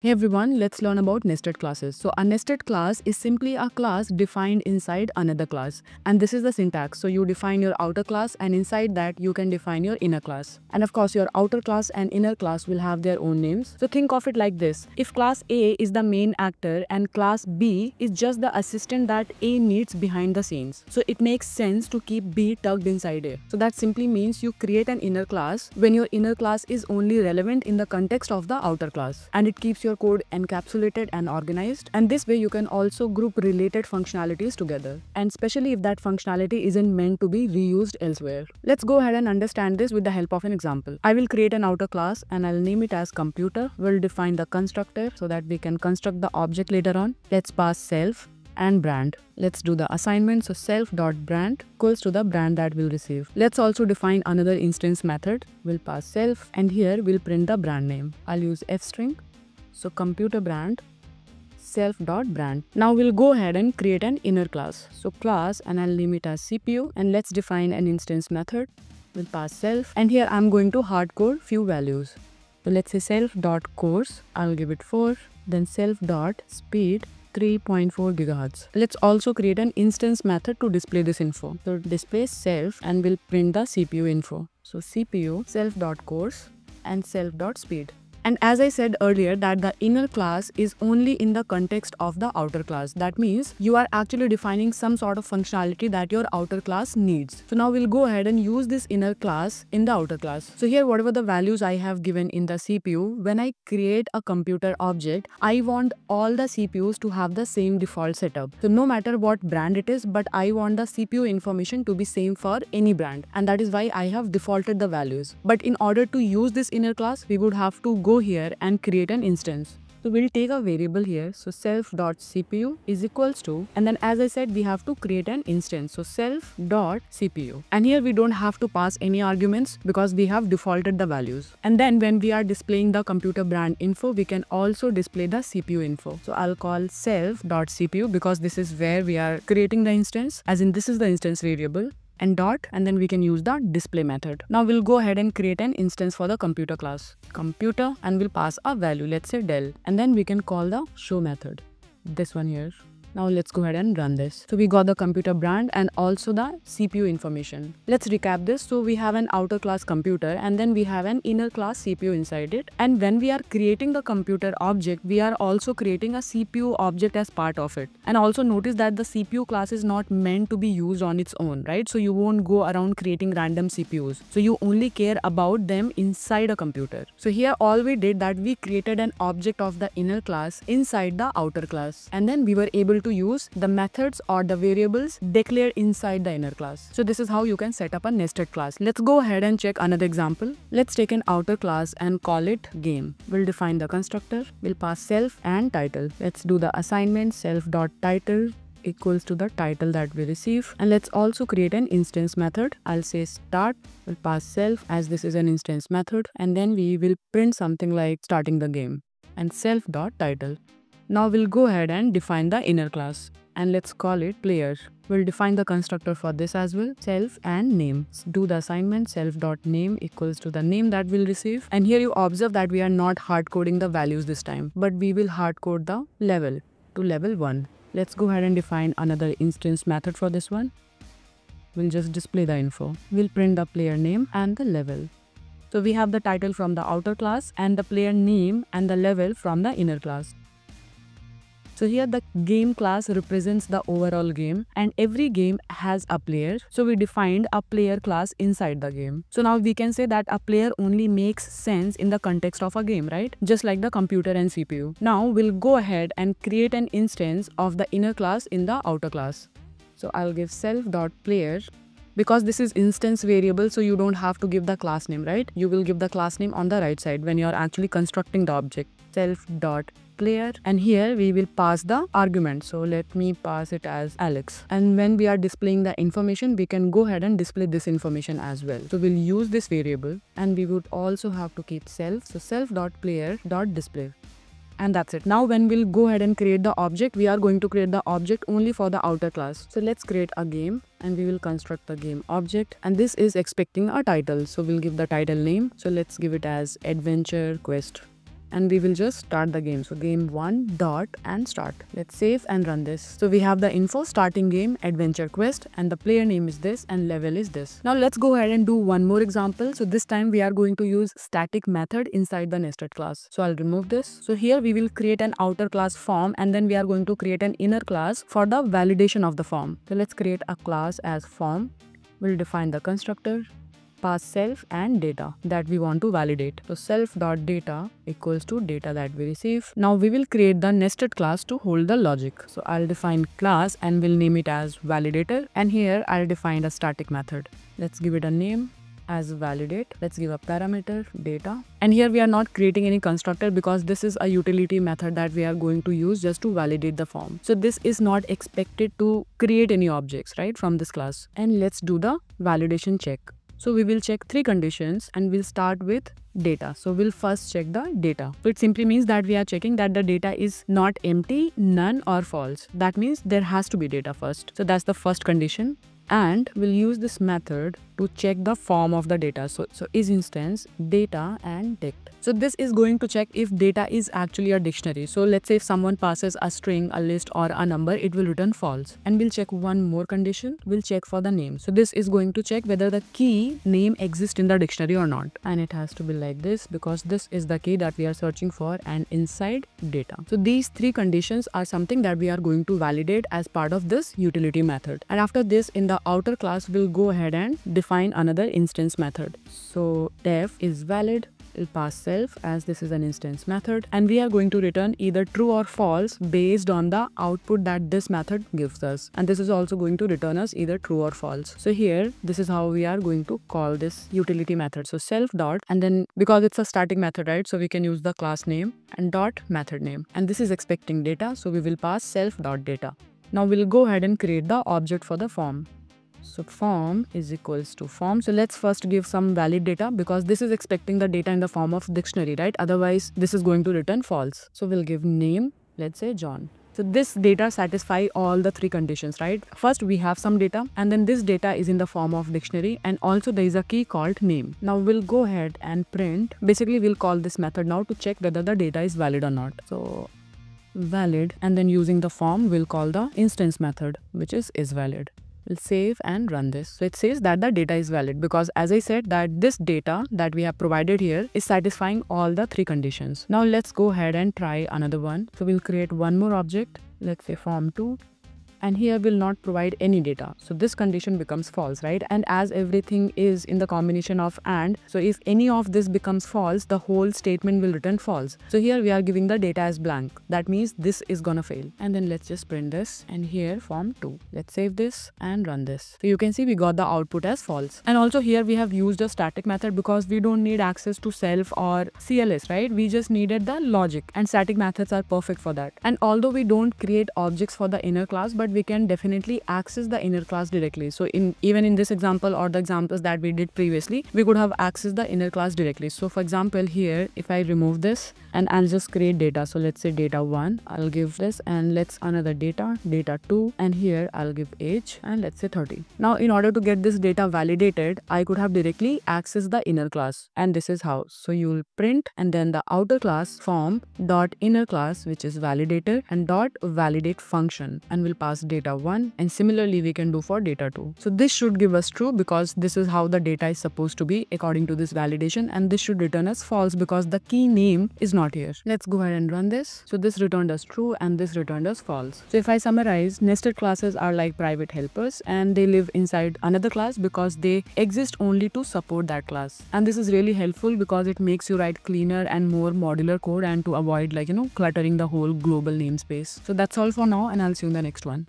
Hey everyone, let's learn about nested classes. So a nested class is simply a class defined inside another class. And this is the syntax. So you define your outer class and inside that you can define your inner class. And of course your outer class and inner class will have their own names. So think of it like this. If class A is the main actor and class B is just the assistant that A needs behind the scenes. So it makes sense to keep B tucked inside A. So that simply means you create an inner class when your inner class is only relevant in the context of the outer class. And it keeps your code encapsulated and organized, and this way you can also group related functionalities together, and especially if that functionality isn't meant to be reused elsewhere. Let's go ahead and understand this with the help of an example. I will create an outer class and I'll name it as computer. We'll define the constructor so that we can construct the object later on. Let's pass self and brand. Let's do the assignment. So self.brand equals to the brand that we'll receive. Let's also define another instance method. We'll pass self and here we'll print the brand name. I'll use fstring. So computer brand self.brand. Now we'll go ahead and create an inner class. So class, and I'll name it as CPU, and let's define an instance method. We'll pass self and here I'm going to hardcode few values. So let's say self.course, I'll give it 4, then self.speed 3.4 gigahertz. Let's also create an instance method to display this info. So display self and we'll print the CPU info. So CPU self.course and self.speed. And as I said earlier that the inner class is only in the context of the outer class. That means you are actually defining some sort of functionality that your outer class needs. So now we'll go ahead and use this inner class in the outer class. So here whatever the values I have given in the CPU, when I create a computer object, I want all the CPUs to have the same default setup. So no matter what brand it is, but I want the CPU information to be same for any brand. And that is why I have defaulted the values. But in order to use this inner class, we would have to go here and create an instance. So we'll take a variable here. So self.cpu is equals to, and then as I said, we have to create an instance. So self.cpu. And here we don't have to pass any arguments because we have defaulted the values. And then when we are displaying the computer brand info, we can also display the CPU info. So I'll call self.cpu because this is where we are creating the instance, as in this is the instance variable. And dot, and then we can use the display method. Now we'll go ahead and create an instance for the computer class. Computer, and we'll pass a value, let's say Dell. And then we can call the show method. This one here. Now let's go ahead and run this. So we got the computer brand and also the CPU information. Let's recap this. So we have an outer class computer and then we have an inner class CPU inside it. And when we are creating the computer object, we are also creating a CPU object as part of it. And also notice that the CPU class is not meant to be used on its own, right? So you won't go around creating random CPUs. So you only care about them inside a computer. So here all we did that we created an object of the inner class inside the outer class. And then we were able to use the methods or the variables declared inside the inner class. So this is how you can set up a nested class. Let's go ahead and check another example. Let's take an outer class and call it game. We'll define the constructor. We'll pass self and title. Let's do the assignment. Self.title equals to the title that we receive, and let's also create an instance method. I'll say start. We'll pass self as this is an instance method, and then we will print something like starting the game and self.title. Now we'll go ahead and define the inner class and let's call it player. We'll define the constructor for this as well, self and name. Do the assignment. Self.name equals to the name that we'll receive, and here you observe that we are not hard coding the values this time, but we will hard code the level to level 1. Let's go ahead and define another instance method for this one. We'll just display the info. We'll print the player name and the level. So we have the title from the outer class and the player name and the level from the inner class. So here the game class represents the overall game and every game has a player. So we defined a player class inside the game. So now we can say that a player only makes sense in the context of a game, right? Just like the computer and CPU. Now we'll go ahead and create an instance of the inner class in the outer class. So I'll give self.player. Because this is instance variable, so you don't have to give the class name, right? You will give the class name on the right side when you're actually constructing the object. Self.player, and here we will pass the argument. So let me pass it as Alex. And when we are displaying the information, we can go ahead and display this information as well. So we'll use this variable and we would also have to keep self. So self.player.display. And that's it. Now when we'll go ahead and create the object, we are going to create the object only for the outer class. So let's create a game and we will construct the game object, and this is expecting a title. So we'll give the title name. So let's give it as Adventure Quest. and we will just start the game. So game1 dot and start. Let's save and run this. So we have the info, starting game, adventure quest, and the player name is this and level is this. Now let's go ahead and do one more example. So this time we are going to use static method inside the nested class. So I'll remove this. So here we will create an outer class form, and then we are going to create an inner class for the validation of the form. So let's create a class as form. We'll define the constructor, pass self and data that we want to validate. So self.data equals to data that we receive. Now we will create the nested class to hold the logic. So I'll define class and we'll name it as validator, and here I'll define a static method. Let's give it a name as validate. Let's give a parameter data, and here we are not creating any constructor because this is a utility method that we are going to use just to validate the form. So this is not expected to create any objects, right, from this class. And let's do the validation check. So we will check 3 conditions and we'll start with data. So we'll first check the data. So it simply means that we are checking that the data is not empty, none or false. That means there has to be data first. So that's the first condition. And we'll use this method to check the form of the data. So is instance data and dict. So this is going to check if data is actually a dictionary. So let's say if someone passes a string, a list or a number, it will return false. And we'll check one more condition. We'll check for the name. So this is going to check whether the key name exists in the dictionary or not. And it has to be like this because this is the key that we are searching for and inside data. So these 3 conditions are something that we are going to validate as part of this utility method. And after this, in the outer class, we'll go ahead and define another instance method. So def is valid. We'll pass self as this is an instance method, and we are going to return either true or false based on the output that this method gives us. And this is also going to return us either true or false. So here, this is how we are going to call this utility method. So self dot, and then because it's a static method, right? So we can use the class name and dot method name. And this is expecting data. So we will pass self dot data. Now we'll go ahead and create the object for the form. So form is equals to form. So let's first give some valid data because this is expecting the data in the form of dictionary, right? Otherwise, this is going to return false. So we'll give name, let's say John. So this data satisfy all the 3 conditions, right? First, we have some data, and then this data is in the form of dictionary, and also there is a key called name. Now we'll go ahead and print. Basically, we'll call this method now to check whether the data is valid or not. So valid, and then using the form, we'll call the instance method, which is valid. We'll save and run this. So it says that the data is valid because as I said that this data that we have provided here is satisfying all the 3 conditions. Now let's go ahead and try another one. So we'll create one more object. Let's say form2. And here will not provide any data. So this condition becomes false, right? And as everything is in the combination of and, so if any of this becomes false, the whole statement will return false. So here we are giving the data as blank. That means this is gonna fail. And then let's just print this, and here form2. Let's save this and run this. So you can see we got the output as false. And also here we have used a static method because we don't need access to self or CLS, right? We just needed the logic, and static methods are perfect for that. And although we don't create objects for the inner class, but we can definitely access the inner class directly. So even in this example or the examples that we did previously, we could have accessed the inner class directly. So for example, here, if I remove this and I'll just create data. So let's say data 1, I'll give this, and let's another data 2, and here I'll give age, and let's say 30. Now in order to get this data validated, I could have directly accessed the inner class, and this is how. So you'll print and then the outer class form dot inner class, which is validator, and dot validate function, and we'll pass data 1, and similarly we can do for data 2. So this should give us true because this is how the data is supposed to be according to this validation, and this should return us false because the key name is not here. Let's go ahead and run this. So this returned us true and this returned us false. So if I summarize, nested classes are like private helpers, and they live inside another class because they exist only to support that class. And this is really helpful because it makes you write cleaner and more modular code and to avoid cluttering the whole global namespace. So that's all for now, and I'll see you in the next one.